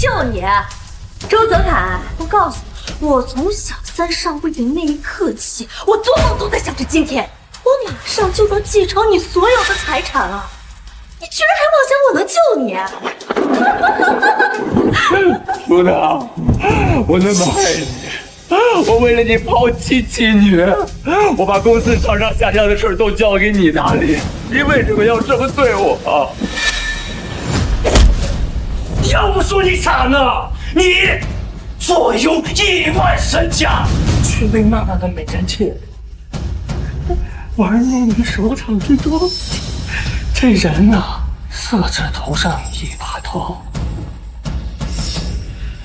救你。周泽楷，我告诉你，我从小三上位的那一刻起，我做梦都在想着今天我马上就能继承你所有的财产了。你居然还妄想我能救你？朱娜，我那么爱你，我为了你抛妻弃女，我把公司上上下下的事都交给你打理，你为什么要这么对我？要不说你惨呢，你坐拥1万身家，却被娜娜的美人妾玩弄于手掌之中。这人呐，色字头上一把刀。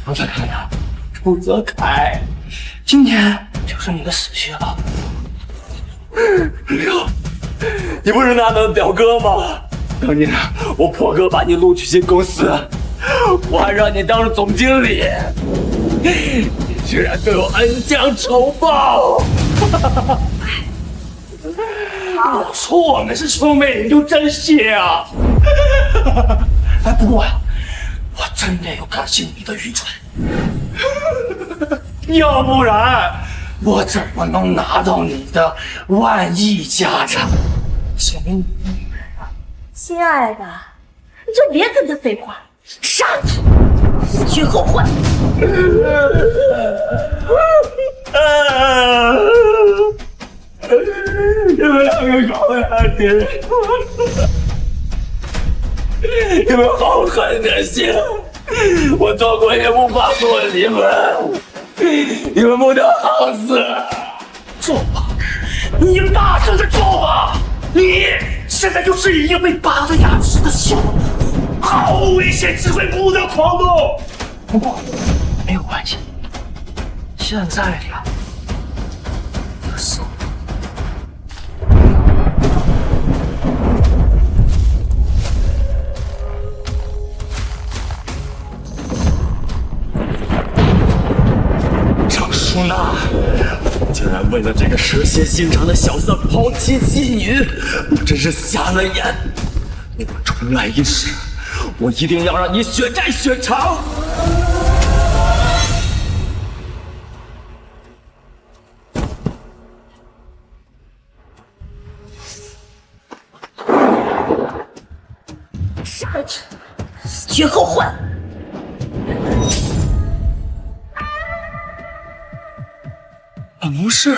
周泽楷呀，周泽楷，今天就是你的死期了。刘，你不是娜娜的表哥吗？当年我破格把你录取进公司，我还让你当了总经理，你居然对我恩将仇报！我说我们是兄妹，你就真信啊？哎，不过呀，我真的有感谢你的愚蠢，要不然我怎么能拿到你的1亿家产？写给你的女人啊！亲爱的，你就别跟他废话，杀了他，死绝后患。你们两个搞下去，你们好狠点心！我做鬼也不放过你们，你们不得好死！做吧，你大声的做吧！你现在就是一个被拔了牙齿的小老虎，毫无危险，只会不得狂怒。不过没有关系，现在呀，我死了。张淑娜竟然为了这个蛇蝎心肠的小三抛妻弃女，我真是瞎了眼！我重来一世，我一定要让你血债血偿！杀了他，死绝后患。不是，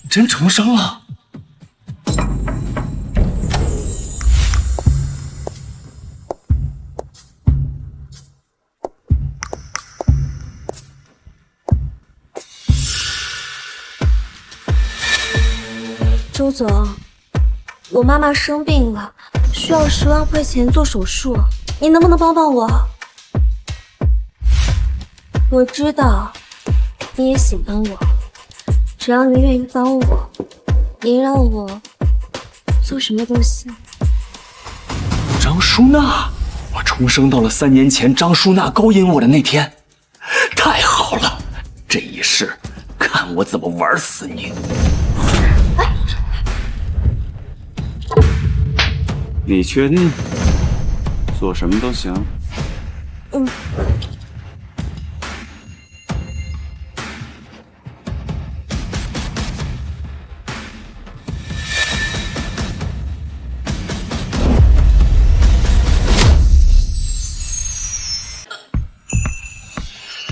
你真重生了。周总，我妈妈生病了，需要10万块钱做手术，你能不能帮帮我？我知道你也喜欢我，只要你愿意帮我，你让我做什么都行。张淑娜，我重生到了3年前张淑娜勾引我的那天，太好了！这一世，看我怎么玩死你！你确定？做什么都行。嗯。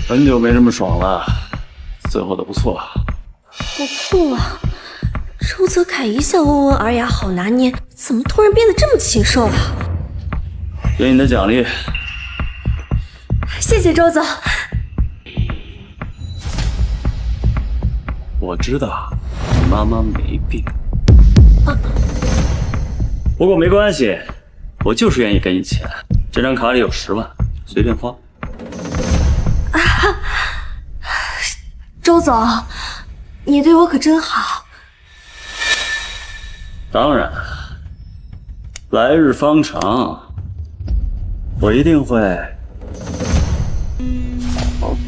很久没这么爽了，伺候的不错。我吐了。周泽楷一向温文尔雅，好拿捏，怎么突然变得这么禽兽了？给你的奖励。谢谢周总。我知道你妈妈没病，不过没关系，我就是愿意给你钱。这张卡里有10万，随便花。周总，你对我可真好。当然，来日方长，我一定会好好疼。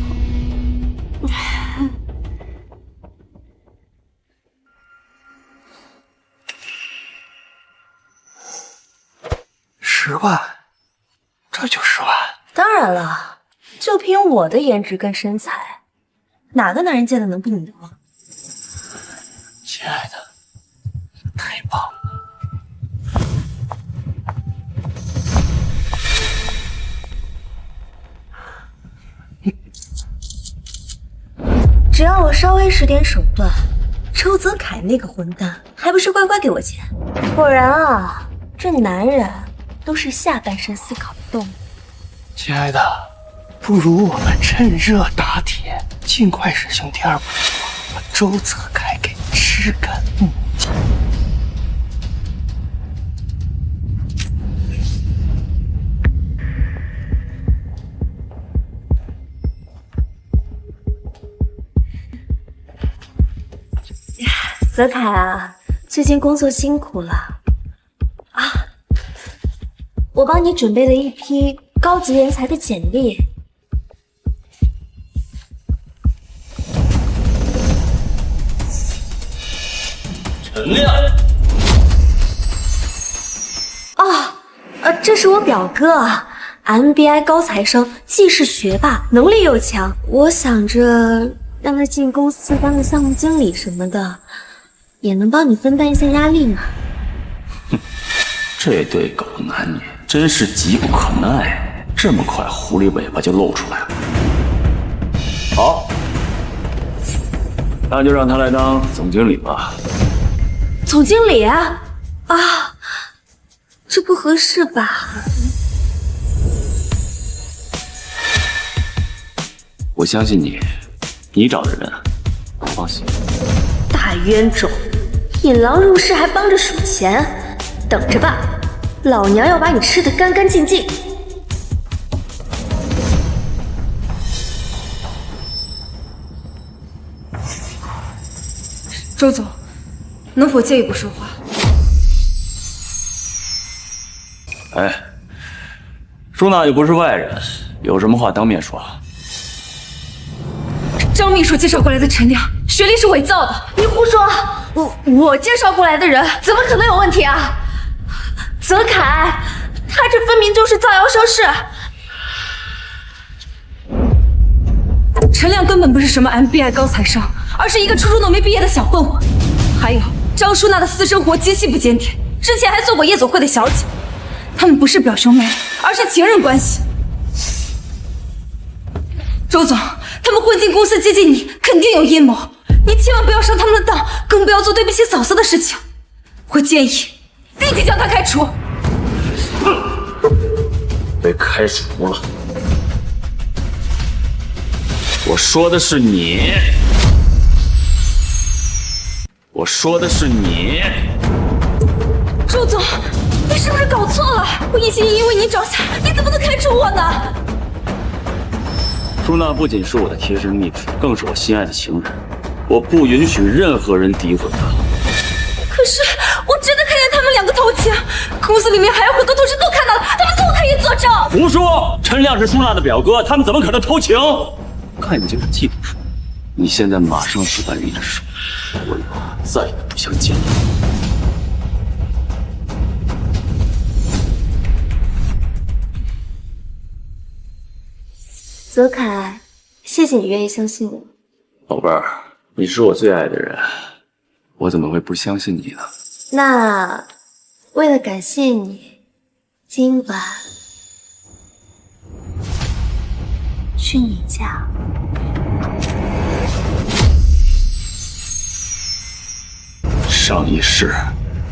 10万，这就10万。当然了，就凭我的颜值跟身材，哪个男人见了能不你的吗？亲爱的，太棒了！只要我稍微使点手段，周泽楷那个混蛋还不是乖乖给我钱？果然啊，这男人都是下半身思考的动物。亲爱的，不如我们趁热打铁，尽快使兄弟二部把周泽楷给吃干抹净。泽楷啊，最近工作辛苦了啊！我帮你准备了一批高级人才的简历。陈亮，这是我表哥，MBI 高材生，既是学霸，能力又强。我想着让他进公司当个项目经理什么的，也能帮你分担一下压力嘛。这对狗男女真是急不可耐，这么快狐狸尾巴就露出来了。好，那就让他来当总经理吧。总经理啊，这不合适吧？我相信你，你找的人，放心。大冤种，引狼入室还帮着数钱，等着吧，老娘要把你吃得干干净净。周总，能否借一步说话？哎，舒娜又不是外人，有什么话当面说。张秘书介绍过来的陈亮，学历是伪造的。你胡说！我介绍过来的人怎么可能有问题啊？泽楷，他这分明就是造谣生事。陈亮根本不是什么 MBI 高材生，而是一个初中都没毕业的小混混。还有张舒娜的私生活极其不检点，之前还做过夜总会的小姐。他们不是表兄妹，而是情人关系。周总，他们混进公司接近你，肯定有阴谋。你千万不要上他们的当，更不要做对不起嫂子的事情。我建议立即将他开除。被开除了。我说的是你，我说的是你。周总，你是不是搞错了？我一心一意为你着想，你怎么能开除我呢？舒娜不仅是我的贴身秘书，更是我心爱的情人，我不允许任何人诋毁她。可是我真的看见他们两个偷情，公司里面还有很多同事都看到了，他们都可以作证。胡说！陈亮是舒娜的表哥，他们怎么可能偷情？看你就是嫉妒她。你现在马上去办离职手续，我以后再也不想见你。泽楷，谢谢你愿意相信我。宝贝儿，你是我最爱的人，我怎么会不相信你呢？那为了感谢你，今晚去你家。上一世，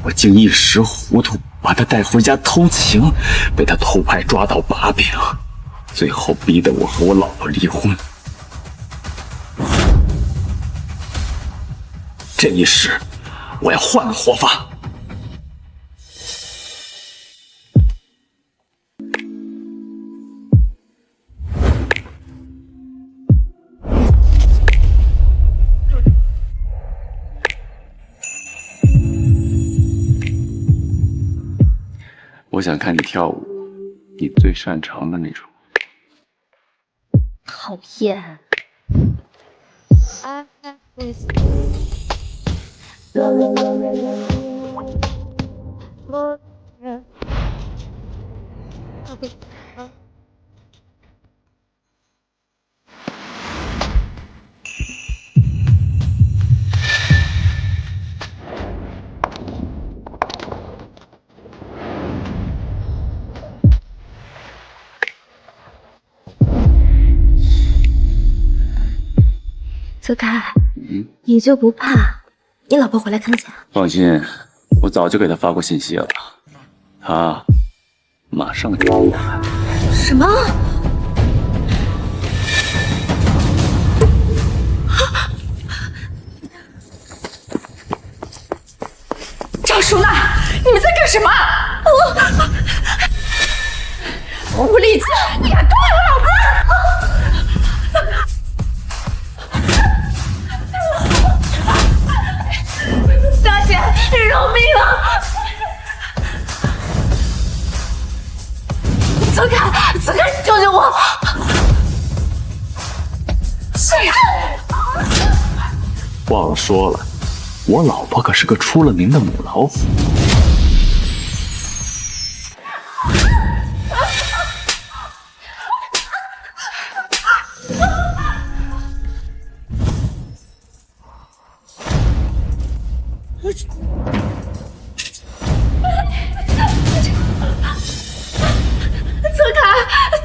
我竟一时糊涂，把她带回家偷情，被她偷拍抓到把柄，最后逼得我和我老婆离婚。这一世，我要换个活法。我想看你跳舞，你最擅长的那种。讨厌。泽凯，你就不怕你老婆回来看见？放心，我早就给他发过信息了，他马上就会来。什么？赵淑娜，你们在干什么？吴丽江，你敢动我老婆？大姐，你饶命啊！泽凯，泽凯，你救救我！是呀，忘了说了，我老婆可是个出了名的母老虎。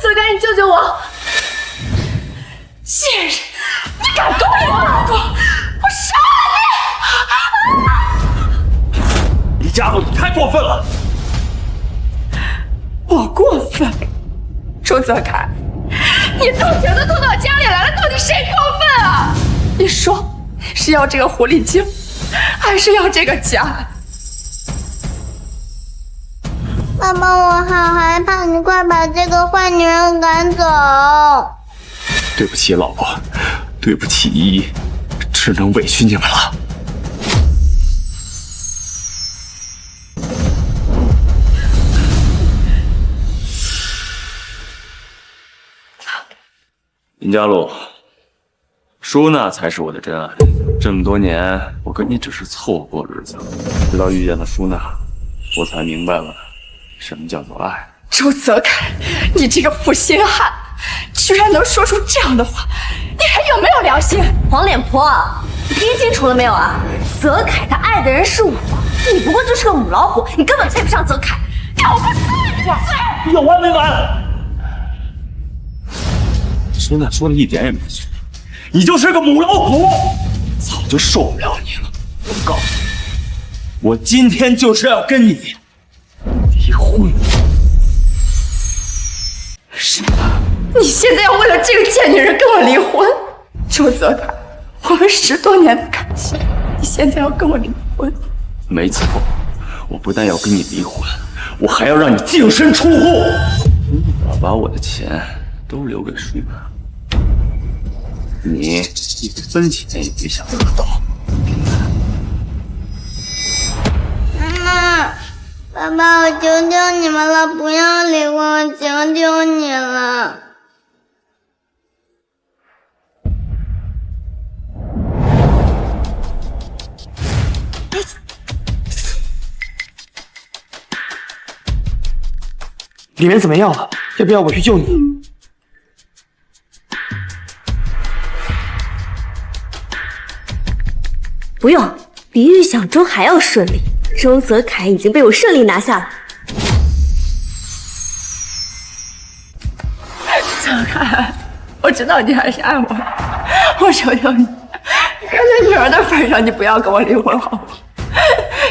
泽凯，你救救我！贱人，你敢动我老婆，我杀了你！李家伙，你太过分了！我过分？周泽凯，你偷情都偷到家里来了，到底谁过分啊？你说，是要这个狐狸精，还是要这个家？妈妈，我好害怕，你快把这个坏女人赶走。对不起，老婆，对不起依依，只能委屈你们了。林家路，舒娜才是我的真爱。这么多年，我跟你只是凑合过日子，直到遇见了舒娜，我才明白了什么叫做爱。周泽凯，你这个负心汉，居然能说出这样的话，你还有没有良心？黄脸婆，你听清楚了没有啊？泽凯他爱的人是我，你不过就是个母老虎，你根本配不上泽凯。要不死你！有完没完？舒娜说的一点也没错，你就是个母老虎！早就受不了你了。我告诉你，我今天就是要跟你离婚。什么？你现在要为了这个贱女人跟我离婚？周泽凯，我们10多年的感情，你现在要跟我离婚？没错，我不但要跟你离婚，我还要让你净身出户。我把我的钱都留给舒娜，你一分钱也别想得到。妈妈，爸爸，我求求你们了，不要离婚，我求求你了。里面怎么样了？要不要我去救你？不用，比预想中还要顺利。周泽凯已经被我顺利拿下了。泽凯，我知道你还是爱我的，我求求你，看在女儿的份上，你不要跟我离婚好吗？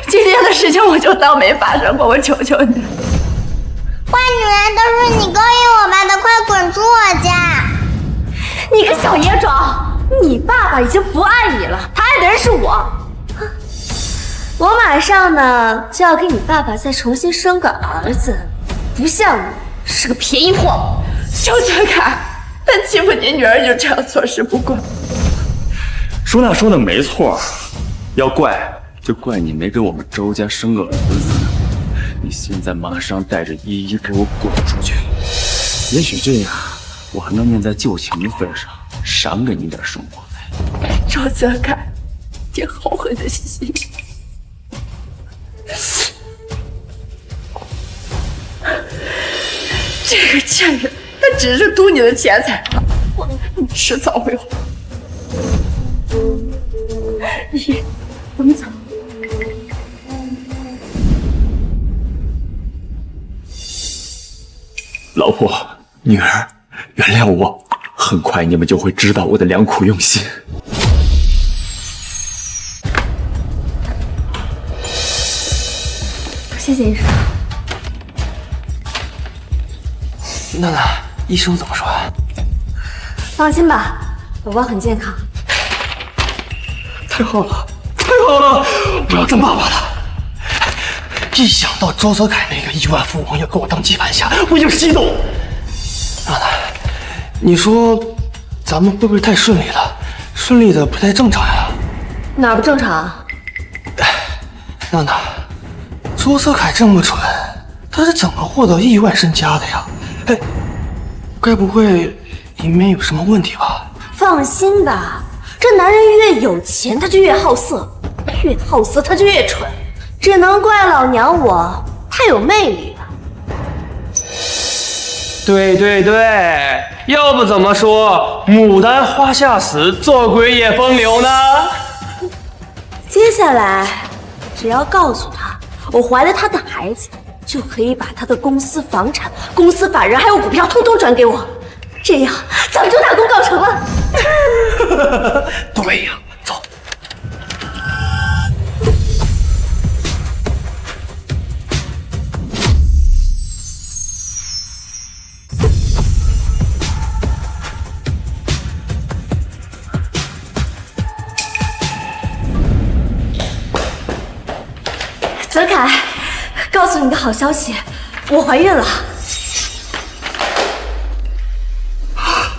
今天的事情我就当没发生过，我求求你。坏女人都是你勾引我吧的，快滚出我家！你个小野种，你爸爸已经不爱你了，他爱的人是我。我马上呢就要给你爸爸再重新生个儿子，不像你是个便宜货。周泽凯，他欺负你女儿就这样坐视不管。舒娜说的没错，要怪就怪你没给我们周家生个儿子。你现在马上带着依依给我滚出去！也许这样，我还能念在旧情的份上，赏给你点生活费。周泽凯，你后悔的心。这个贱人，她只是图你的钱财，你迟早会还。依，我们走。老婆，女儿，原谅我，很快你们就会知道我的良苦用心。谢谢医生。娜娜，医生怎么说啊？放心吧，宝宝很健康。太好了，太好了！我要当爸爸了。一想到周泽楷那个亿万富翁要给我当接盘侠，我就激动。娜娜，你说咱们会不会太顺利了？顺利的不太正常呀。哪儿不正常啊？娜娜，周泽楷这么蠢，他是怎么获得亿万身家的呀？哎，该不会里面有什么问题吧？放心吧，这男人越有钱他就越好色，越好色他就越蠢，只能怪老娘我太有魅力了。对对对，要不怎么说牡丹花下死，做鬼也风流呢？接下来只要告诉他我怀了他的孩子，就可以把他的公司房产、公司法人还有股票通通转给我，这样咱们就大功告成了。对呀，走。泽楷，告诉你个好消息，我怀孕了。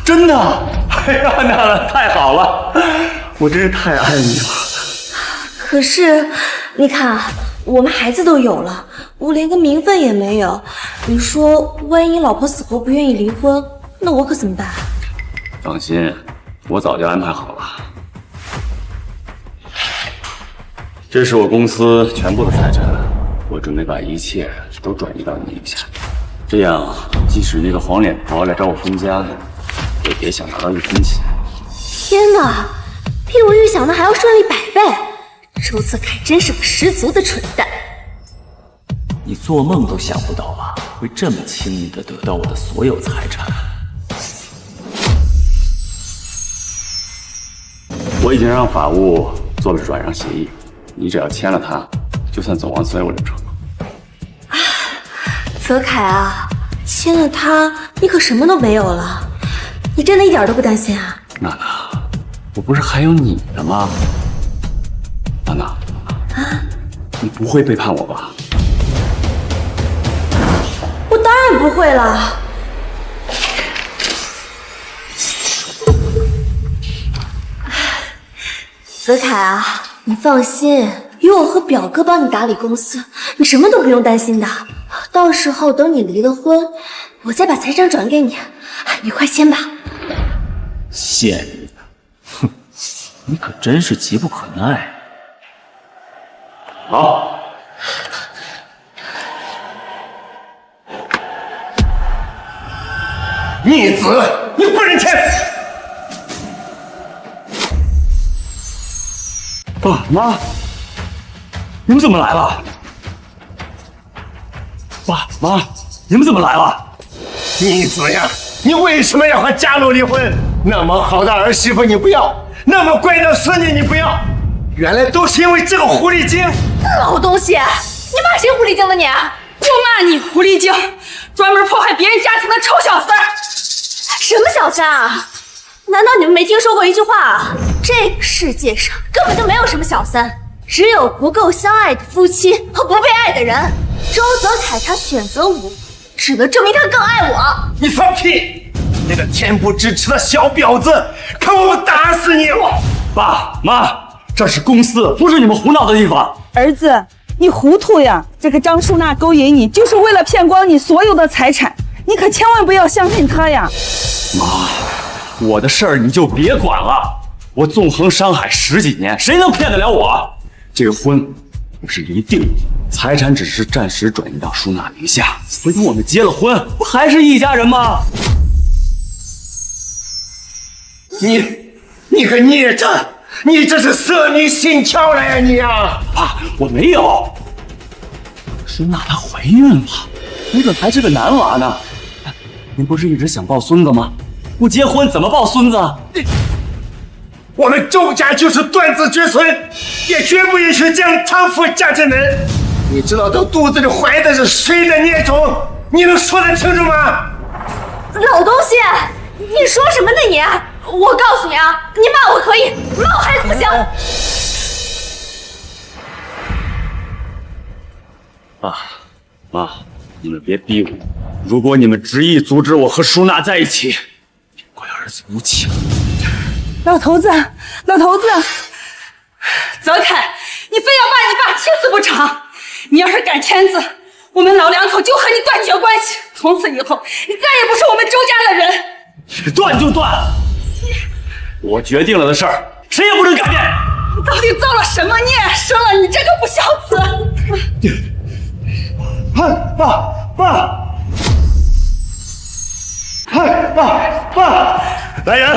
真的？哎呀，娜娜，太好了！我真是太爱你了。可是，你看啊，我们孩子都有了，我连个名分也没有。你说，万一你老婆死活不愿意离婚，那我可怎么办？放心，我早就安排好了。这是我公司全部的财产，我准备把一切都转移到你名下，这样即使那个黄脸婆来找我分家，也别想拿到一分钱。天哪，比我预想的还要顺利100倍！周泽楷真是个十足的蠢蛋。你做梦都想不到吧，会这么轻易的得到我的所有财产。我已经让法务做了转让协议，你只要签了它，就算走完所有流程。泽楷啊，签了它，你可什么都没有了。你真的一点都不担心啊？娜娜，我不是还有你的吗？娜娜，你不会背叛我吧？我当然不会了。泽楷啊，你放心，有我和表哥帮你打理公司，你什么都不用担心的。到时候等你离了婚，我再把财产转给你，你快签吧。谢你，哼，你可真是急不可耐。好，逆子，你不能签！爸妈，你们怎么来了？爸妈，你们怎么来了？逆子呀，你为什么要和佳璐离婚？那么好的儿媳妇你不要，那么乖的孙女你不要，原来都是因为这个狐狸精！老东西，你骂谁狐狸精的你？就骂你狐狸精，专门迫害别人家庭的臭小三儿！什么小三啊？难道你们没听说过一句话啊？这个世界上根本就没有什么小三，只有不够相爱的夫妻和不被爱的人。周泽楷他选择我，只能证明他更爱我。你放屁！那个恬不知耻的小婊子，看我打死你！爸妈，这是公司，不是你们胡闹的地方。儿子，你糊涂呀！这个张淑娜勾引你，就是为了骗光你所有的财产，你可千万不要相信她呀！妈，我的事儿你就别管了。我纵横商海10几年，谁能骗得了我？这个婚我是离定了，财产只是暂时转移到舒娜名下。回头我们结了婚，不还是一家人吗？你个孽障！你这是色迷心窍了呀你啊！爸，我没有。舒娜她怀孕了，没准还是个男娃呢。您不是一直想抱孙子吗？不结婚怎么抱孙子？我们周家就是断子绝孙，也绝不允许这样贪腐嫁贱人。你知道这肚子里怀的是谁的孽种？你能说得清楚吗？老东西，你说什么呢你？我告诉你啊，你骂我可以，骂我孩子不行。爸妈，你们别逼我。如果你们执意阻止我和舒娜在一起，怪儿子无情。老头子，泽凯，你非要把你爸气死不成？你要是敢签字，我们老两口就和你断绝关系，从此以后你再也不是我们周家的人。你断就断，我决定了的事儿，谁也不能改变。你到底造了什么孽，生了你这个不孝子？爸！来人！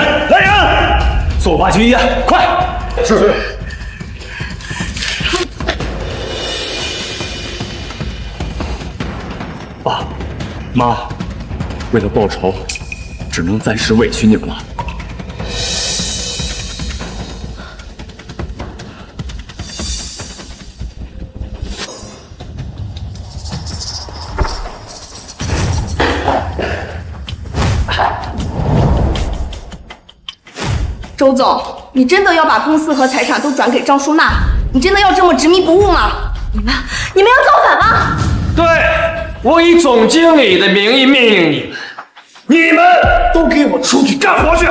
送我爸去医院，快！是。爸妈，为了报仇，只能暂时委屈你们了。周总，你真的要把公司和财产都转给张淑娜？你真的要这么执迷不悟吗？你们要造反吗？对，我以总经理的名义命令你们，你们都给我出去干活去！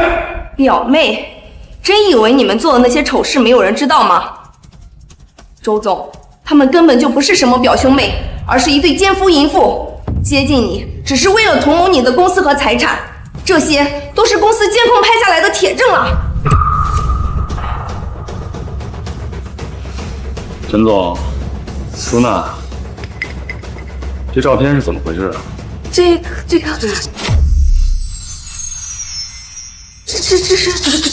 表妹，真以为你们做的那些丑事没有人知道吗？周总，他们根本就不是什么表兄妹，而是一对奸夫淫妇，接近你只是为了同谋你的公司和财产，这些都是公司监控拍下来的铁证啊！陈总，舒娜，这照片是怎么回事啊？这个，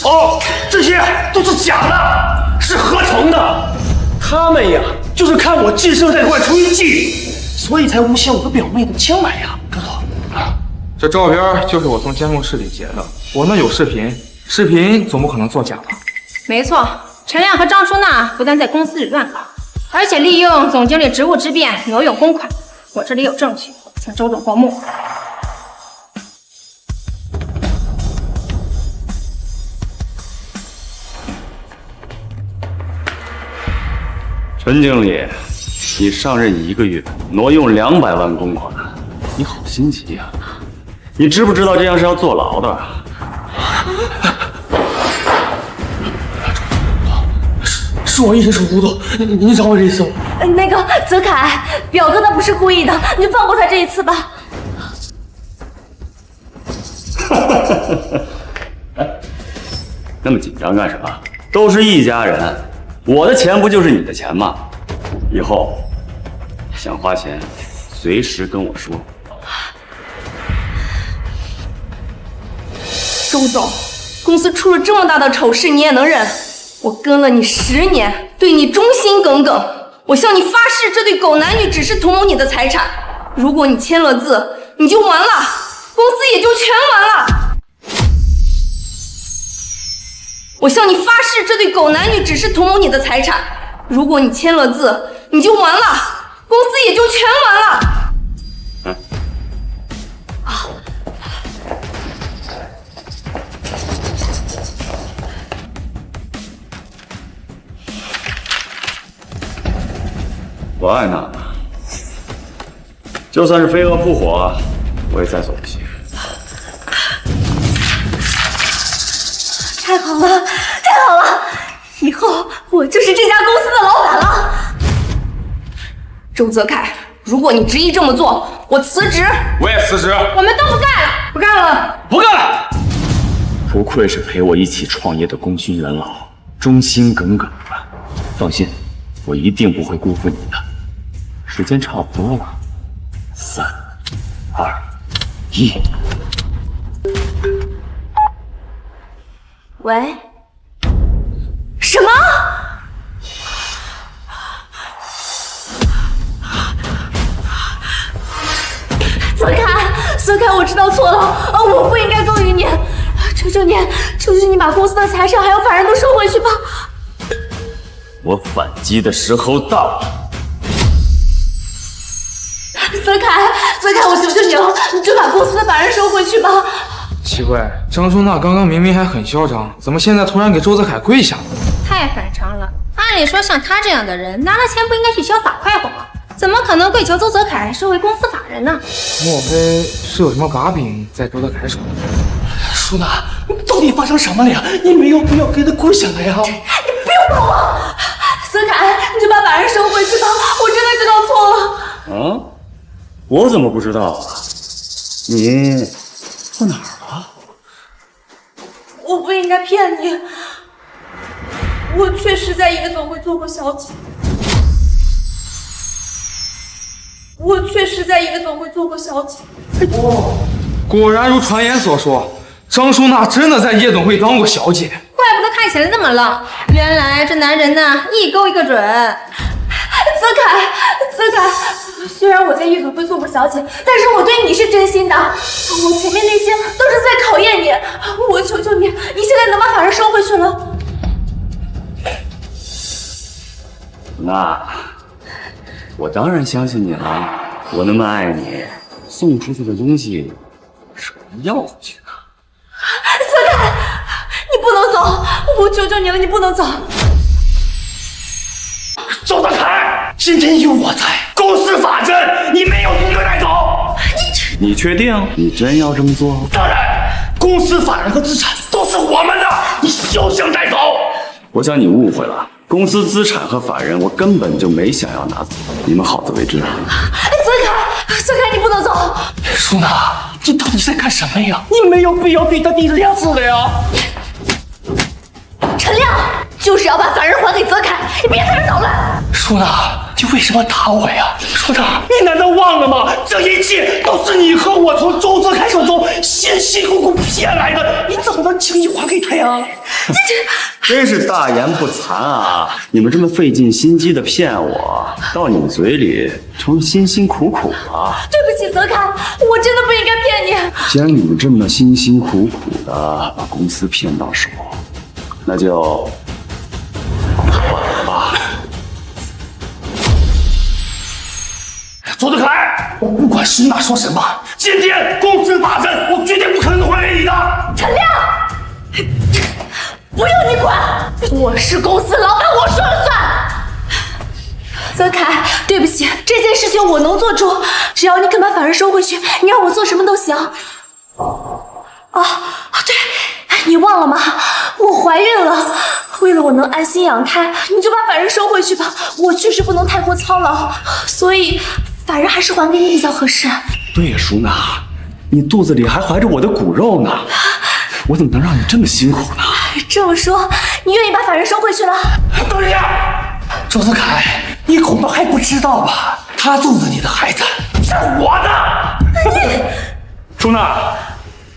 哦，这些都是假的，是合成的。他们呀，就是看我寄生在外出一计，所以才诬陷我的表妹的清白呀，知道吗？这照片就是我从监控室里截的，我那有视频，视频总不可能作假吧？没错，陈亮和张淑娜不但在公司里乱搞，而且利用总经理职务之便挪用公款。我这里有证据，请周总过目。陈经理，你上任1个月，挪用200万公款，你好心急呀！你知不知道这样是要坐牢的？是我一时糊涂，你找我这一次。那个泽凯，表哥他不是故意的，你放过他这一次吧。那么紧张干什么？都是一家人，我的钱不就是你的钱吗？以后想花钱，随时跟我说。周总，公司出了这么大的丑事，你也能忍？我跟了你10年，对你忠心耿耿。我向你发誓，这对狗男女只是同谋你的财产。如果你签了字，你就完了，公司也就全完了。我向你发誓，这对狗男女只是同谋你的财产。如果你签了字，你就完了，公司也就全完了。我爱娜娜，就算是飞蛾扑火，我也在所不惜。太好了，太好了！以后我就是这家公司的老板了。周泽楷，如果你执意这么做，我辞职。我也辞职。我们都不干了，不干了，不干了。不愧是陪我一起创业的功勋元老，忠心耿耿的。放心，我一定不会辜负你的。时间差不多了，3、2、1。喂？什么？泽楷，我知道错了，我不应该勾引你，求求你把公司的财产还有法人都收回去吧。我反击的时候到了。泽凯，我求求你了，你就把公司的法人收回去吧。奇怪，张淑娜刚刚明明还很嚣张，怎么现在突然给周泽楷跪下了？太反常了。按理说，像他这样的人，拿了钱不应该去潇洒快活吗？怎么可能跪求周泽楷收回公司法人呢？莫非是有什么把柄在周泽楷手里？淑娜，到底发生什么了呀？你没有必要给他跪下来呀！你不用管我，泽凯，你就把法人收回去吧，我真的知道错了。啊？我怎么不知道啊？你到哪儿了？我不应该骗你，我确实在夜总会做过小姐。果然如传言所说，张淑娜真的在夜总会当过小姐。怪不得看起来那么浪，原来这男人呢，一勾一个准。泽凯，虽然我在夜总会做过小姐，但是我对你是真心的。我前面那些都是在考验你，我求求你，你现在能把法人收回去了？那我当然相信你了。我那么爱你，送出去的东西是要回去的。泽凯，你不能走，我求求你了，你不能走。周泽楷，今天有我在，公司法人你没有资格带走。你确定？你真要这么做？当然，公司法人和资产都是我们的，你休想带走。我想你误会了，公司资产和法人我根本就没想要拿走，你们好自为之。泽凯，你不能走。淑娜，你到底在干什么呀？你没有必要对他低着脸子的呀。陈亮就是要把法人还给泽凯，你别在这捣乱。淑娜，你为什么打我呀？淑娜，你难道忘了吗？这一切都是你和我从周泽楷手中辛辛苦苦骗来的，你怎么能轻易还给他呀？真是大言不惭啊！你们这么费尽心机的骗我，到你们嘴里成了辛辛苦苦了。对不起，泽凯，我真的不应该骗你。既然你们这么辛辛苦苦的把公司骗到手，那就还了吧。周泽楷，我不管淑娜说什么，今天公司法人我绝对不可能还给你的。陈亮，不用你管，我是公司老板，我说了算。泽凯，对不起，这件事情我能做主，只要你肯把法人收回去，你让我做什么都行。对，你忘了吗？我怀孕了，为了我能安心养胎，你就把法人收回去吧。我确实不能太过操劳，所以法人还是还给你比较合适。对呀，淑娜，你肚子里还怀着我的骨肉呢，我怎么能让你这么辛苦呢？这么说，你愿意把法人收回去了？对呀，周泽楷，你恐怕还不知道吧？他肚子里的孩子是我的。淑娜，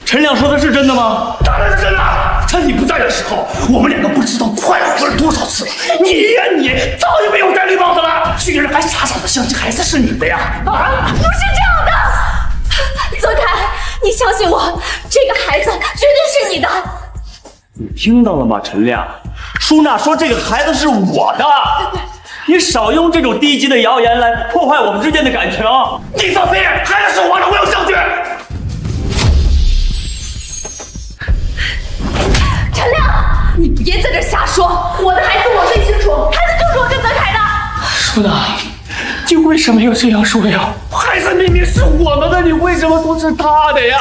陈亮说的是真的吗？当然是真的。趁你不在的时候，我们两个不知道快活了多少次了。你早就没有戴绿帽子了，居然还傻傻的相信孩子是你的呀！不是这样的，泽凯，你相信我，这个孩子绝对是你的。你听到了吗，陈亮？淑娜说这个孩子是我的，你少用这种低级的谣言来破坏我们之间的感情。你放屁！孩子是我的，我有证据。陈亮，你别在这瞎说，我的孩子我最清楚，孩子就是我跟泽凯的。淑娜，你为什么要这样说呀？孩子明明是我们的，你为什么说是他的呀？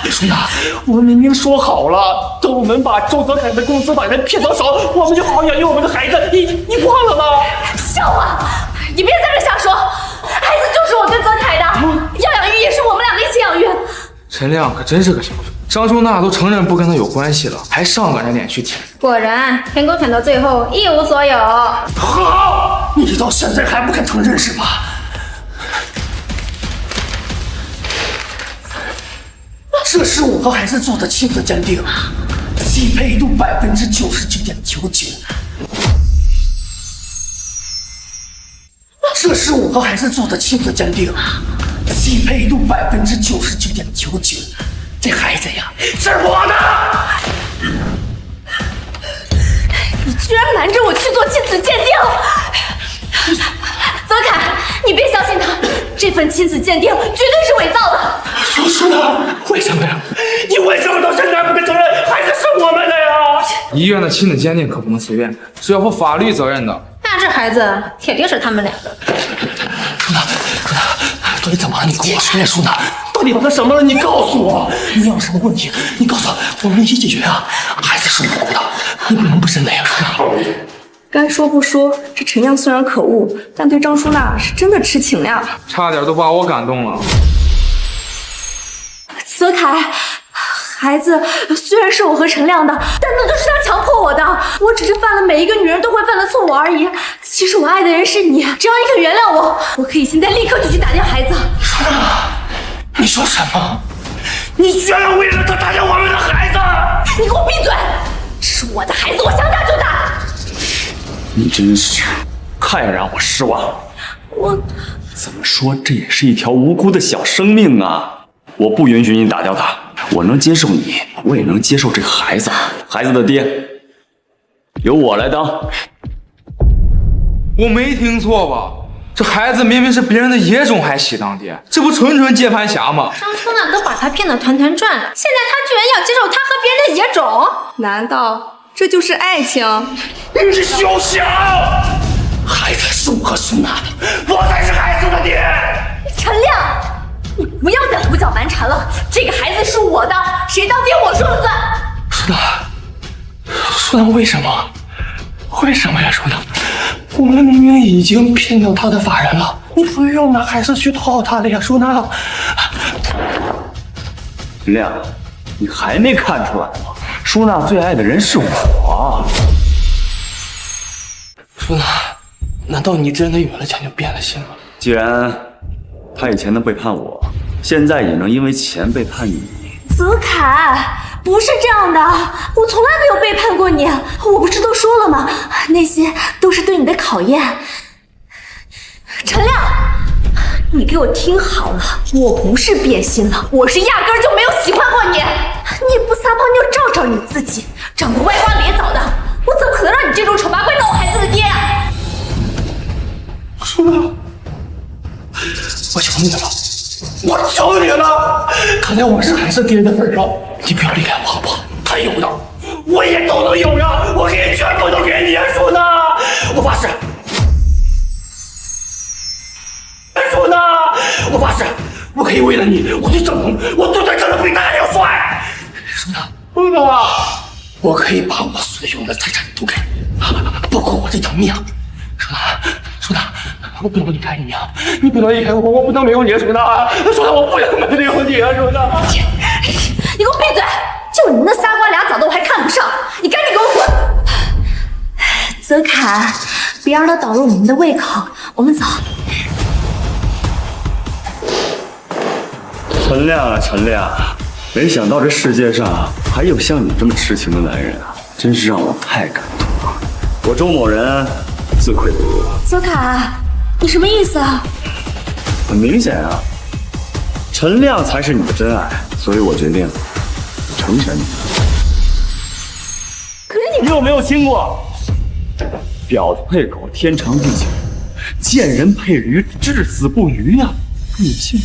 淑娜，我们明明说好了，等我们把周泽楷的公司法人骗到手，我们就好好养育我们的孩子。你忘了吗？笑话！你别在这瞎说，孩子就是我跟泽凯的，要养育也是我们两个一起养育。陈亮可真是个小子，张淑娜都承认不跟他有关系了，还上个人脸去舔。果然，舔狗舔到最后一无所有。好，你到现在还不肯承认是吧？这是我和孩子做的亲子鉴定，匹配度99.99%。这是我和孩子做的亲子鉴定，匹配度99.99%。这孩子呀，是我的。你居然瞒着我去做亲子鉴定！泽凯，你别相信他，这份亲子鉴定绝对是伪造的。舒娜，为什么呀？你为什么到现在还不肯承认孩子是我们的呀？医院的亲子鉴定可不能随便，是要负法律责任的。那这孩子铁定是他们俩的。舒娜，到底怎么了？你跟我说呀，舒娜，到底发生什么了？你告诉我，你有什么问题？你告诉我，我们一起解决啊！孩子是无辜的，你不能不认的呀，舒娜。该说不说，这陈亮虽然可恶，但对张淑娜是真的痴情呀。差点都把我感动了。泽凯，孩子虽然是我和陈亮的，但那都是他强迫我的。我只是犯了每一个女人都会犯的错误而已。其实我爱的人是你，只要你肯原谅我，我可以现在立刻就去打掉孩子。舒娜，你说什么？你居然要为了他打掉我们的孩子？你给我闭嘴！这是我的孩子，我想打就打。你真是太让我失望了。我怎么说，这也是一条无辜的小生命啊！我不允许你打掉他，我能接受你，我也能接受这个孩子。孩子的爹由我来当。我没听错吧？这孩子明明是别人的野种，还喜当爹，这不纯纯接盘侠吗？张淑娜都把他骗得团团转了，现在他居然要接受他和别人的野种？难道这就是爱情？你是休想！孩子是我和舒娜的，我才是孩子的爹。陈亮，你不要再胡搅蛮缠了。这个孩子是我的，谁当爹我说了算。舒娜，为什么？为什么呀，舒娜？我们明明已经聘了他的法人了，你不用拿孩子去套他了呀，舒娜。陈亮，你还没看出来吗？舒娜最爱的人是我。舒娜，难道你真的有了钱就变了心了？既然他以前能背叛我，现在也能因为钱背叛你。泽凯，不是这样的，我从来没有背叛过你。我不是都说了吗？那些都是对你的考验。陈亮，你给我听好了，我不是变心了，我是压根儿就没有喜欢过你。你不撒泡尿照照你自己，长得歪瓜裂枣的，我怎么可能让你这种丑八怪当我孩子的爹啊？舒娜，我求你了，我求你了！看在我是孩子爹的份上，你不要离开我好不好？他有的，我也都能有呀，我可以全部都给你啊，舒娜！我发誓，舒娜，我发誓，我可以为了你，我去整容，我做的可能比他还要帅。舒娜，舒娜，我可以把我所有的财产都给你，包括我这条命。舒娜，舒娜。我不能离开你啊！你不能离开我，我不能没有你啊，舒娜！舒娜，我不能没有你啊，舒娜！你给我闭嘴！就你那仨瓜俩枣的，我还看不上！你赶紧给我滚！泽凯，别让他捣了我们的胃口，我们走。陈亮啊，陈亮，没想到这世界上还有像你这么痴情的男人啊，真是让我太感动了。我周某人自愧不如。泽凯，你什么意思啊？很明显啊，陈亮才是你的真爱，所以我决定成全你。可是你有没有听过“婊子配狗，天长地久；贱人配驴，至死不渝”呀？你信？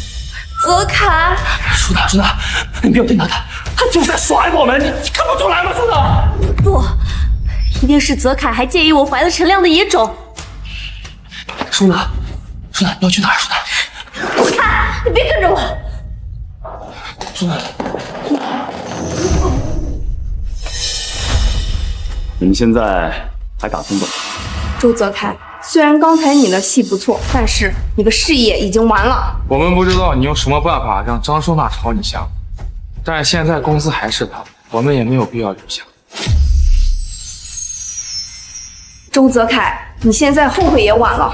泽凯，舒娜，舒娜，你不要听他的，他就在耍我们，你看不出来吗？舒娜，不，一定是泽凯还介意我怀了陈亮的野种。舒娜，舒娜，你要去哪儿？舒娜，滚开！你别跟着我。舒娜，你们现在还打算走？周泽凯，虽然刚才你的戏不错，但是你的事业已经完了。我们不知道你用什么办法让张淑娜朝你下，但是现在公司还是他，我们也没有必要留下。周泽凯，你现在后悔也晚了。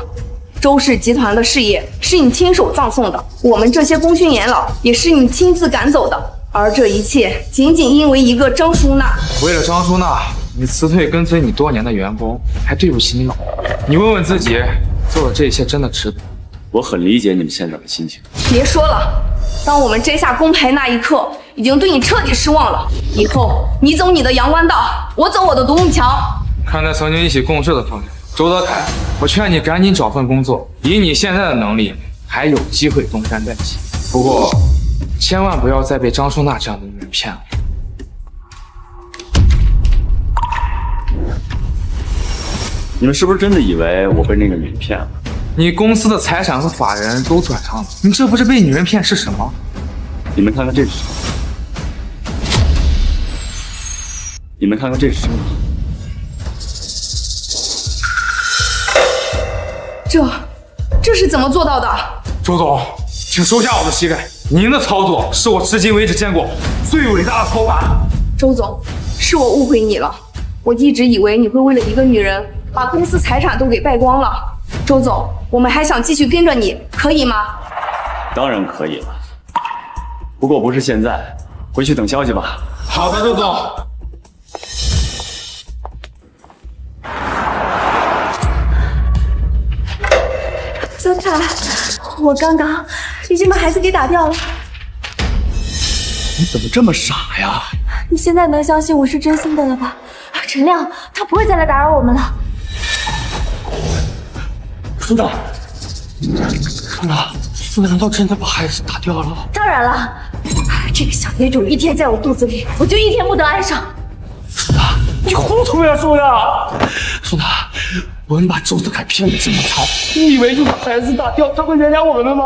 周氏集团的事业是你亲手葬送的，我们这些功勋元老也是你亲自赶走的，而这一切仅仅因为一个张淑娜。为了张淑娜，你辞退跟随你多年的员工，还对不起你老婆。你问问自己，做的这一切真的值得？我很理解你们现在的心情。别说了，当我们摘下工牌那一刻，已经对你彻底失望了。以后你走你的阳关道，我走我的独木桥。看在曾经一起共事的份上，周德凯，我劝你赶紧找份工作。以你现在的能力，还有机会东山再起。不过，千万不要再被张淑娜这样的女人骗了。你们是不是真的以为我被那个女人骗了？你公司的财产和法人都转让了，你这不是被女人骗是什么？你们看看这是什么？你们看看这是什么？这是怎么做到的？周总，请收下我的膝盖。您的操作是我至今为止见过最伟大的操盘。周总，是我误会你了。我一直以为你会为了一个女人把公司财产都给败光了。周总，我们还想继续跟着你，可以吗？当然可以了，不过不是现在，回去等消息吧。好的，周总。泽凯，我刚刚已经把孩子给打掉了。你怎么这么傻呀？你现在能相信我是真心的了吧？陈亮，他不会再来打扰我们了。苏娜，苏娜难道真的把孩子打掉了？当然了，这个小野种一天在我肚子里，我就一天不得安生。苏娜，你糊涂呀，苏娜！苏娜，我们把周子凯骗得这么惨，你以为就把孩子打掉，他会原谅我们的吗？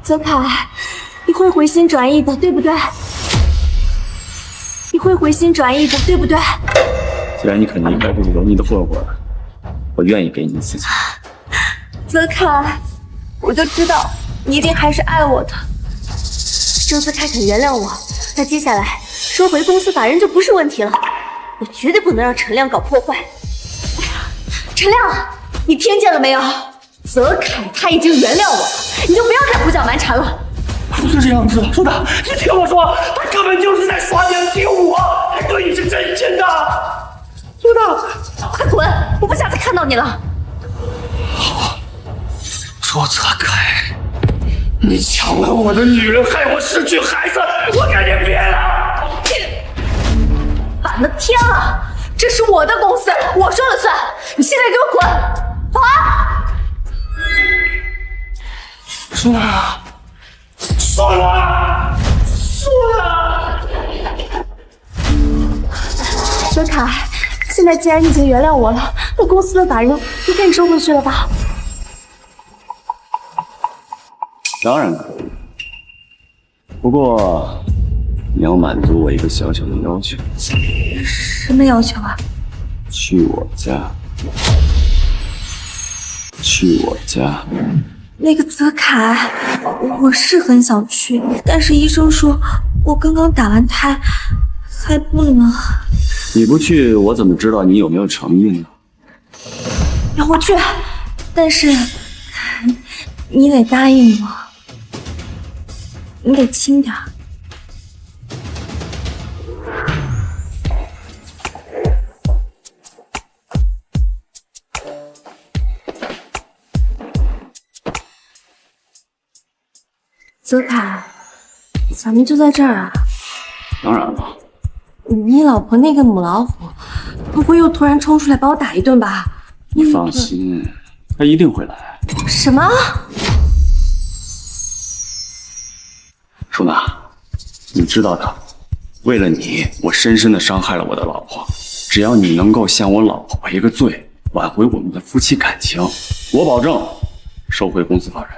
泽凯，你会回心转意的，对不对？你会回心转意的，对不对？既然你肯离开这个油腻的混混，我愿意给你一次机会。泽凯，我就知道你一定还是爱我的。周泽凯肯原谅我，那接下来收回公司法人就不是问题了。我绝对不能让陈亮搞破坏。陈亮，你听见了没有？泽凯他已经原谅我了，你就不要再胡搅蛮缠了。不是这样子，苏娜，你听我说，他根本就是在耍年轻我，他对你是真心的。苏娜，快滚！我不想再看到你了。周泽凯，你抢了我的女人，害我失去孩子，我跟你拼了！反了天了！这是我的公司，我说了算。你现在给我滚！好啊！苏娜，苏娜，苏娜！泽凯，现在既然你已经原谅我了，那公司的法人你可以收回去了吧？当然可以，不过你要满足我一个小小的要求。什么要求啊？去我家，去我家。那个泽凯，我是很想去，但是医生说我刚刚打完胎，还不能。你不去，我怎么知道你有没有诚意呢？让我去，但是你得答应我，你得轻点。泽凯，咱们就在这儿啊？当然了。你老婆那个母老虎，不会又突然冲出来把我打一顿吧？你放心，她一定会来。什么？舒娜，你知道的，为了你，我深深的伤害了我的老婆。只要你能够向我老婆赔个罪，挽回我们的夫妻感情，我保证收回公司法人。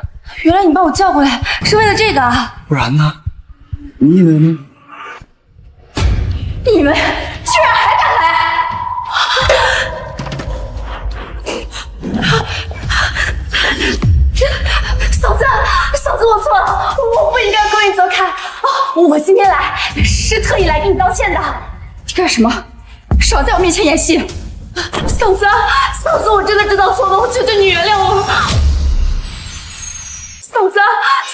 原来你把我叫过来是为了这个啊？不然呢？你以为呢？你们居然还敢来！嫂子，嫂子，我错了，我不应该勾引泽凯。我今天来是特意来给你道歉的。你干什么？少在我面前演戏！嫂子，嫂子，我真的知道错了，我求求你原谅我。嫂子，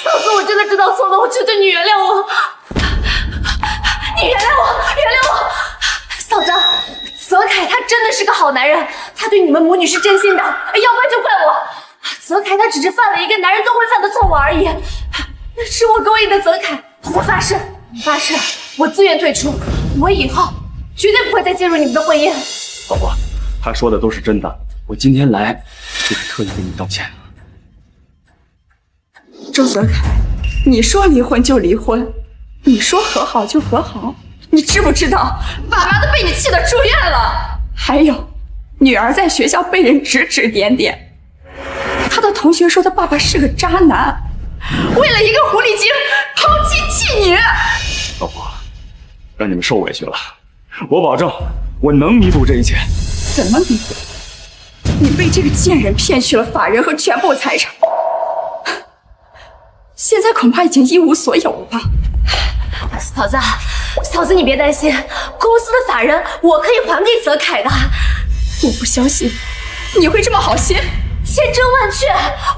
嫂子，我真的知道错了，我求求你原谅我。你原谅我，原谅我。嫂子，泽凯他真的是个好男人，他对你们母女是真心的，要怪就怪我。泽凯他只是犯了一个男人都会犯的错误而已，是我勾引的泽凯。我发誓，我自愿退出，我以后绝对不会再介入你们的婚姻。老婆，他说的都是真的。我今天来就是特意跟你道歉。周泽楷，你说离婚就离婚，你说和好就和好，你知不知道爸妈都被你气得住院了？还有，女儿在学校被人指指点点，她的同学说她爸爸是个渣男，为了一个狐狸精抛妻弃女。老婆，让你们受委屈了，我保证我能弥补这一切。怎么弥补？你被这个贱人骗去了法人和全部财产，现在恐怕已经一无所有了吧？嫂子你别担心，公司的法人我可以还给泽楷的。我不相信你会这么好心，千真万确，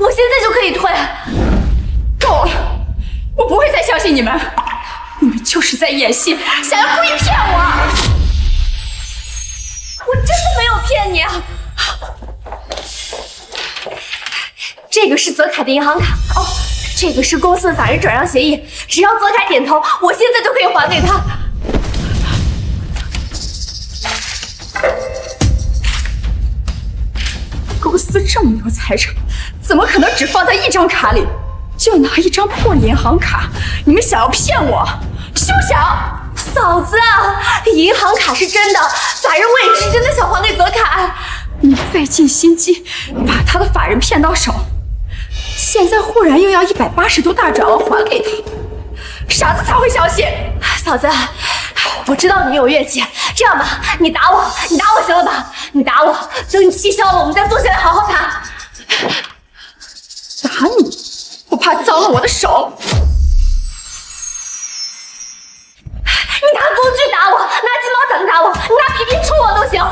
我现在就可以退。够了，我不会再相信你们，你们就是在演戏，想要故意骗我。我真的没有骗你啊！这个是泽楷的银行卡哦，这个是公司的法人转让协议，只要泽楷点头，我现在就可以还给他。公司这么多财产，怎么可能只放在一张卡里？就拿一张破银行卡，你们想要骗我，休想！嫂子啊，银行卡是真的，法人我也是真的想还给泽楷。你费尽心机把他的法人骗到手，现在忽然又要180度大转弯还给他，傻子才会相信。嫂子，我知道你有怨气，这样吧，你打我行了吧？你打我，等你气消了，我们再坐下来好好谈。打你？我怕脏了我的手。你拿工具打我，拿鸡毛掸子打我，你拿皮皮抽我都行，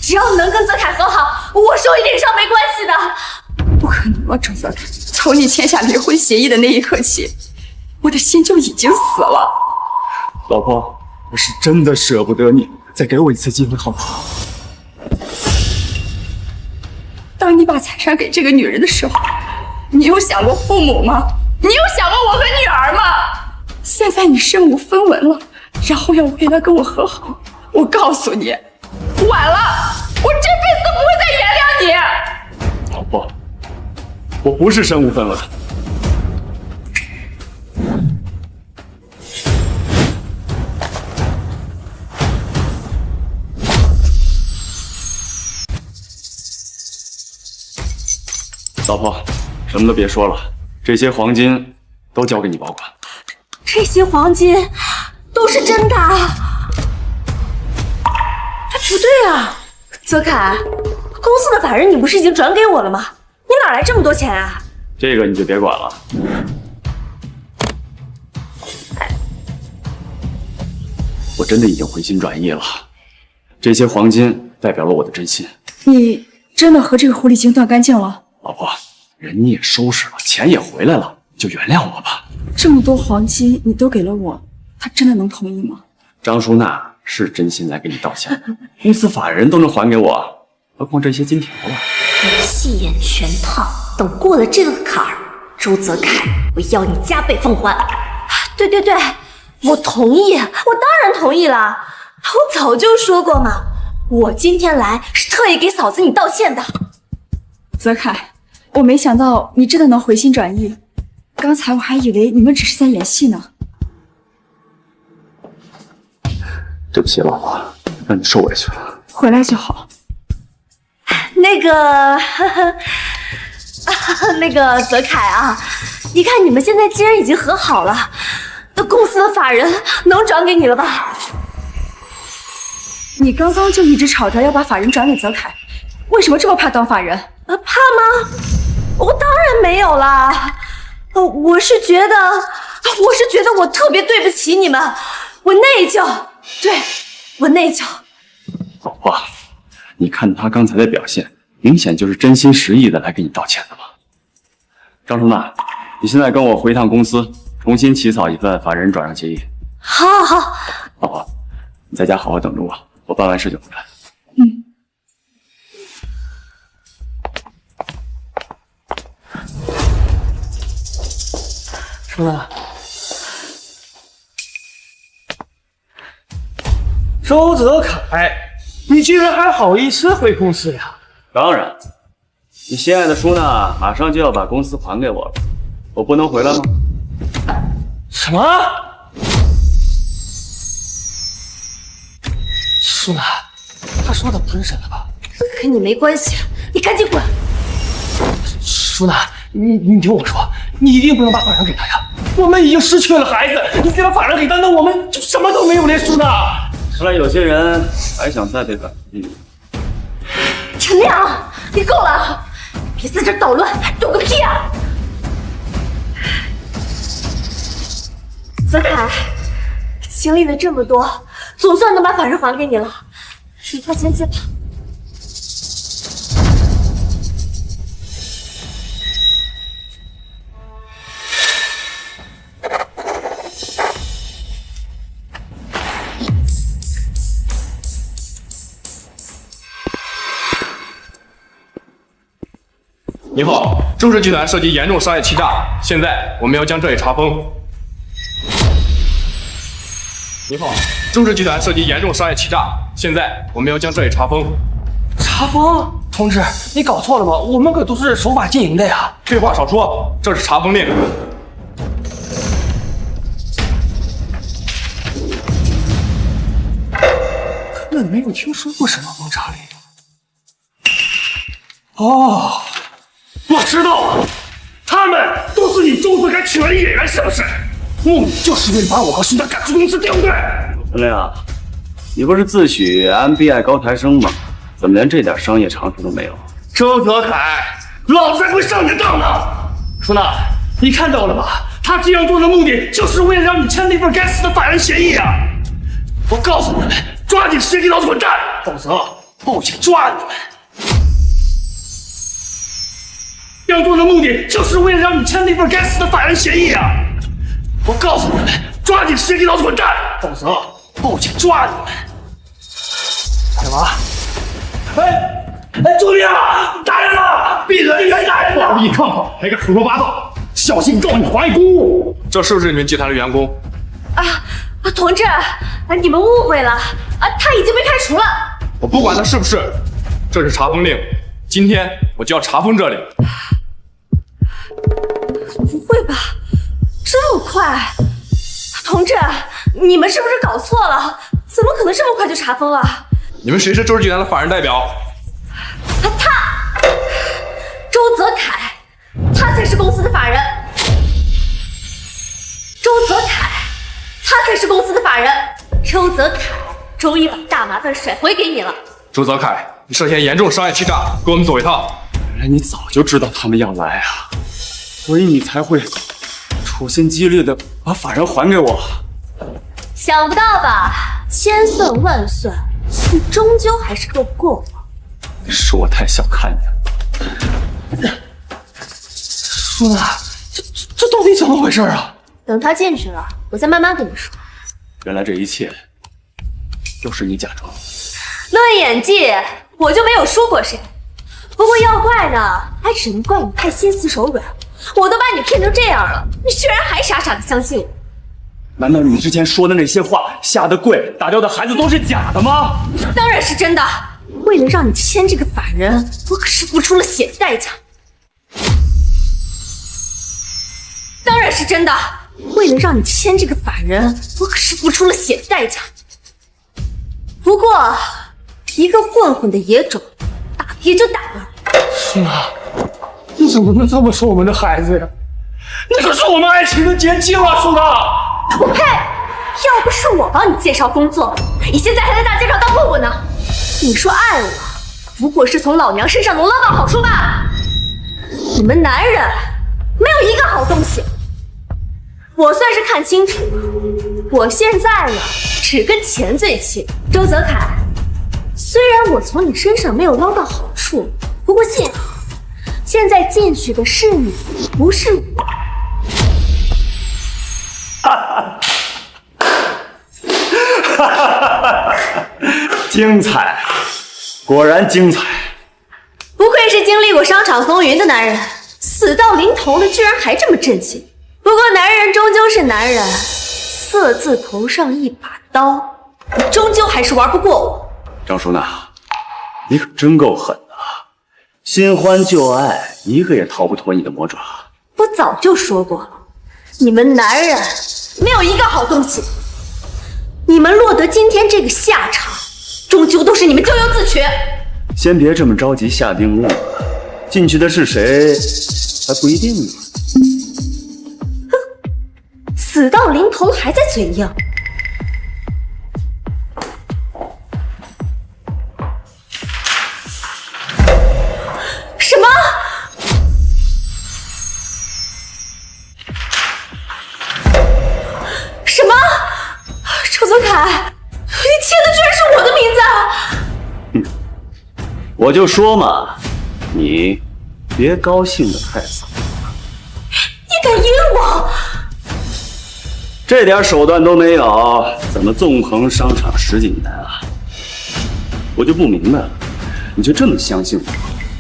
只要能跟泽楷和好，我受一点伤没关系的。不可能了，周泽楷，从你签下离婚协议的那一刻起，我的心就已经死了。老婆，我是真的舍不得你，再给我一次机会好不好？当你把财产给这个女人的时候，你有想过父母吗？你有想过我和女儿吗？现在你身无分文了，然后要为了跟我和好，我告诉你，晚了，我这辈子都不会再原谅你。老婆，我不是身无分文。老婆，什么都别说了，这些黄金都交给你保管。这些黄金都是真的啊？哎，不对啊，泽楷，公司的法人你不是已经转给我了吗？你哪来这么多钱啊？这个你就别管了。我真的已经回心转意了，这些黄金代表了我的真心。你真的和这个狐狸精断干净了？老婆，人你也收拾了，钱也回来了，就原谅我吧。这么多黄金你都给了我，他真的能同意吗？张淑娜是真心来给你道歉的，公司法人都能还给我，何况这些金条啊？戏演全套，等过了这个坎儿，周泽楷，我要你加倍奉还。对，我同意，我当然同意了。我早就说过嘛，我今天来是特意给嫂子你道歉的。泽楷，我没想到你真的能回心转意，刚才我还以为你们只是在演戏呢。对不起，老婆，让你受委屈了。回来就好。那个泽楷啊，一看你们现在既然已经和好了，那公司的法人能转给你了吧？你刚刚就一直吵着要把法人转给泽楷，为什么这么怕当法人？怕吗？我当然没有啦。我是觉得我特别对不起你们，我内疚，对，我内疚。老婆，你看他刚才的表现，明显就是真心实意的来给你道歉的吧？张淑娜，你现在跟我回趟公司，重新起草一份法人转让协议。好。老婆，你在家好好等着我，我办完事就回来。淑娜，周泽楷，你居然还好意思回公司呀？当然，你心爱的舒娜马上就要把公司还给我了，我不能回来吗？什么？舒娜，他说的不是真的吧？跟你没关系，你赶紧滚！舒娜，你听我说，你一定不能把法人给他呀！我们已经失去了孩子，你再把法人给他，那我们就什么都没有了，舒娜。看来有些人还想再被反击。陈亮，你够了！别在这捣乱，懂个屁啊！泽凯，经历了这么多，总算能把法人还给你了，离开仙界吧。你好，周氏集团涉及严重商业欺诈，现在我们要将这里查封。你好，周氏集团涉及严重商业欺诈，现在我们要将这里查封。查封？同志，你搞错了吧？我们可都是守法经营的呀！废话少说，这是查封令。根本没有听说过什么封查令。哦。我知道了，他们都是你周泽凯请来的演员，是不是？目的就是为了把我和舒娜赶出公司，对不对？陈亮，你不是自诩 MBI 高材生吗？怎么连这点商业常识都没有？周泽凯，老子才不会上你的当呢！舒娜，你看到了吧？他这样做的目的就是为了让你签那份该死的法人协议啊！我告诉你们，抓紧时间给老子滚蛋，否则报警抓你们！这样做的目的就是为了让你签那份该死的法人协议啊！我告诉你们，抓紧时间给老子滚蛋，否则报警抓你们！什么？哎，救命啊！打人了！闭嘴！打人了！你看看，还敢胡说八道！小心告你妨碍公务！这是不是你们集团的员工？同志，你们误会了，他已经被开除了。我不管他是不是，这是查封令，今天我就要查封这里。不会吧，这么快？同志，你们是不是搞错了？怎么可能这么快就查封了？你们谁是周氏集团的法人代表？他，周泽凯，他才是公司的法人。周泽凯，他才是公司的法人。周泽凯，终于把大麻烦甩回给你了。周泽凯，你涉嫌严重商业欺诈，跟我们走一趟。原来你早就知道他们要来啊，所以你才会处心积虑的把法人还给我。想不到吧？千算万算，你终究还是斗不过我。是我太小看你了。舒娜，这到底怎么回事啊？等他进去了，我再慢慢跟你说。原来这一切都是你假装。论演技，我就没有输过谁。不过要怪呢，还只能怪你太心慈手软。我都把你骗成这样了，你居然还傻傻的相信我？难道你之前说的那些话，下的跪，打掉的孩子都是假的吗？当然是真的。为了让你签这个法人，我可是付出了血的代价。当然是真的。为了让你签这个法人，我可是付出了血的代价。不过，一个混混的野种，打也就打了。舒娜，你怎么能这么说我们的孩子呀？那可是我们爱情的结晶啊，舒娜！我呸！要不是我帮你介绍工作，你现在还在大街上当混混呢。你说爱我，不过是从老娘身上能捞到好处吧？你们男人没有一个好东西。我算是看清楚了，我现在呢，只跟钱最亲。周泽凯，虽然我从你身上没有捞到好处，不过幸好现在进去的是你，不是我。精彩，果然精彩。不愧是经历过商场风云的男人，死到临头了，居然还这么震惊。不过男人终究是男人，色字头上一把刀，你终究还是玩不过我。张淑娜，你可真够狠的啊！新欢旧爱，一个也逃不脱你的魔爪。我早就说过了，你们男人没有一个好东西，你们落得今天这个下场，终究都是你们咎由自取。先别这么着急下定论了，进去的是谁还不一定呢。死到临头了还在嘴硬。什么？什么？周泽凯，你签的居然是我的名字！我就说嘛，你别高兴得太早。你敢阴我？这点手段都没有，怎么纵横商场10几年啊？我就不明白了，你就这么相信我？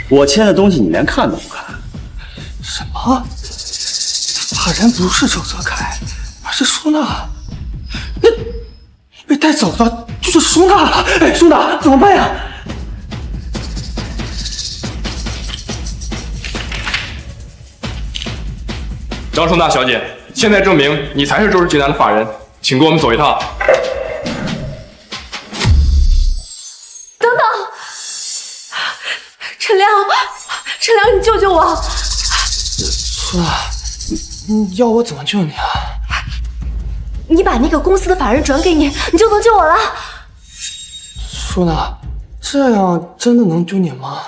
我签的东西你连看都不看？什么？法人不是周泽楷，而是舒娜。那被带走的就是舒娜了。哎，舒娜怎么办呀？张舒娜小姐，现在证明你才是周氏集团的法人，请跟我们走一趟。等等，陈亮，陈亮，你救救我！舒娜，你要我怎么救你啊？你把那个公司的法人转给你，你就能救我了。舒娜，这样真的能救你吗？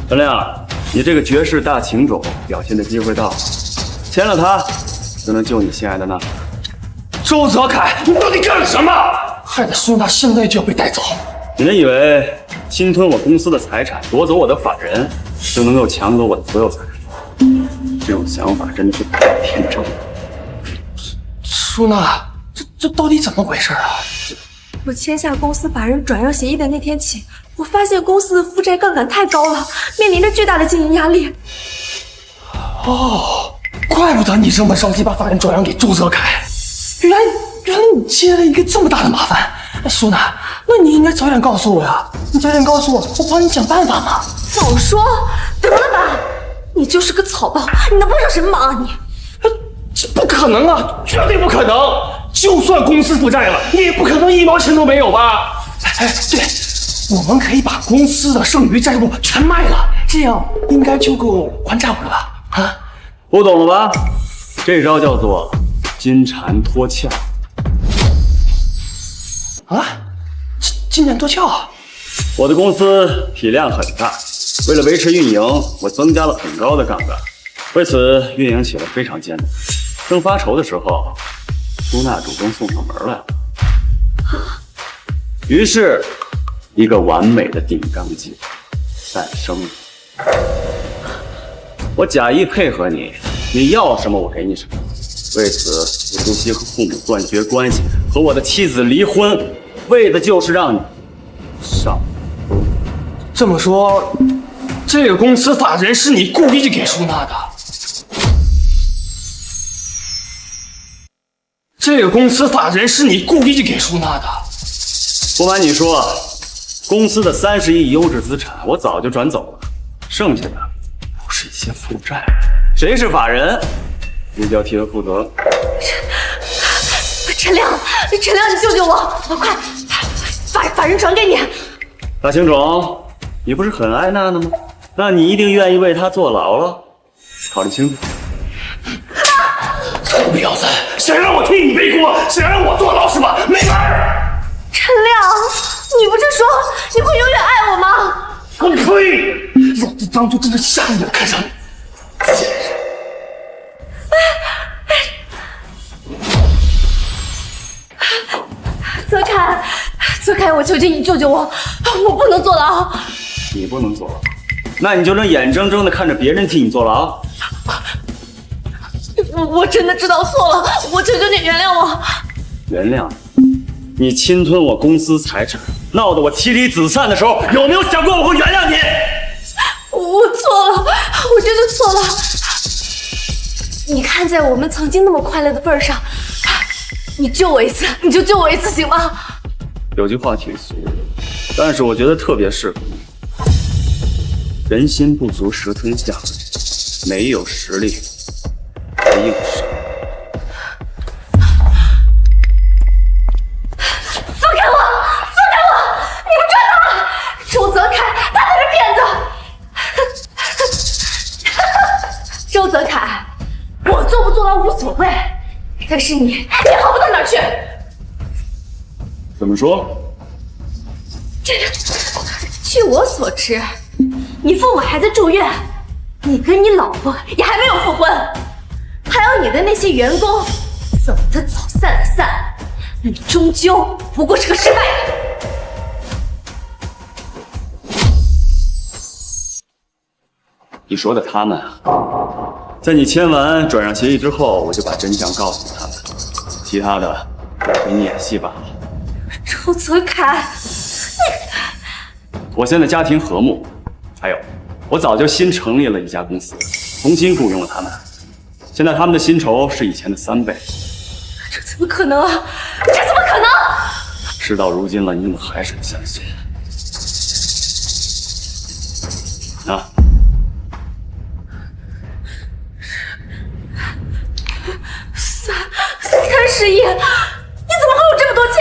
陈亮，你这个绝世大情种表现的机会到了，签了他，就能救你心爱的娜。周泽楷，你到底干了什么？害得舒娜现在就要被带走。你们以为侵吞我公司的财产，夺走我的法人，就能够抢走我的所有财产？这种想法真的是太天真了。舒娜，这到底怎么回事啊？我签下公司法人转让协议的那天起，我发现公司的负债杠杆太高了，面临着巨大的经营压力。哦，怪不得你这么着急把法人转让给周泽楷，原来你接了一个这么大的麻烦。舒娜，那你应该早点告诉我呀！你早点告诉我，我帮你想办法嘛。早说，得了吧！你就是个草包，你能帮上什么忙啊你？这不可能啊，绝对不可能！就算公司负债了，你也不可能1毛钱都没有吧？哎，对，我们可以把公司的剩余债务全卖了，这样应该就够还债务了吧？啊，不懂了吧？这招叫做金蝉脱壳。啊，金蝉脱壳？我的公司体量很大，为了维持运营，我增加了很高的杠杆，为此运营起来非常艰难。正发愁的时候，舒娜主动送上门来了，于是，一个完美的顶缸计划诞生了。我假意配合你，你要什么我给你什么。为此，我不惜和父母断绝关系，和我的妻子离婚，为的就是让你上。这么说，这个公司法人是你故意给舒娜的？这个公司法人是你故意给舒娜的？不瞒你说，公司的30亿优质资产我早就转走了，剩下的都是一些负债。谁是法人，你就要替他负责。陈亮，陈亮，你救救我！快，法人传给你。大情种，你不是很爱娜娜吗？那你一定愿意为她坐牢了。考虑清楚。臭婊子，想让我替你背锅，想让我坐牢是吧？没门儿！陈亮，你不是说你会永远爱我吗？我呸！老子当初真是瞎眼看上你。泽楷，泽楷，我求求你救救我，我不能坐牢。你不能坐牢，那你就能眼睁睁地看着别人替你坐牢？我真的知道错了，我求求你原谅我。原谅你？你侵吞我公司财产，闹得我妻离子散的时候，有没有想过我会原谅你？我错了，我真的错了。你看在我们曾经那么快乐的份上，你救我一次，你就救我一次行吗？有句话挺俗的，但是我觉得特别适合你。人心不足蛇吞象，没有实力还硬伤。放开我！放开我！你们抓他！周泽楷，他才是骗子！周泽楷，我做不做到无所谓，但是你好不到哪儿去。怎么说？据我所知，你父母还在住院，你跟你老婆也还没有复婚，还有你的那些员工，走的走，散的散，那你终究不过是个失败者。你说的他们啊，在你签完转让协议之后，我就把真相告诉他们，其他的给你演戏罢了。周泽楷，我现在家庭和睦，还有，我早就新成立了一家公司，重新雇佣了他们，现在他们的薪酬是以前的3倍。这怎么可能啊？这怎么可能？事到如今了，你怎么还是不相信？啊？30亿，你怎么会有这么多钱？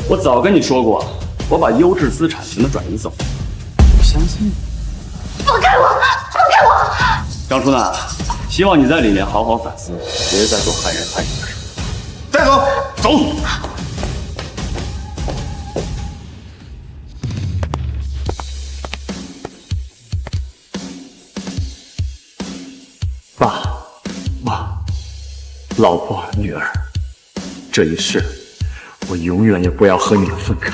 我早跟你说过，我把优质资产全都转移走，不相信？放开我！放开我！张初娜，希望你在里面好好反思，别再做害人害己的事。带走，走。爸妈、老婆、女儿，这一世，我永远也不要和你们分开。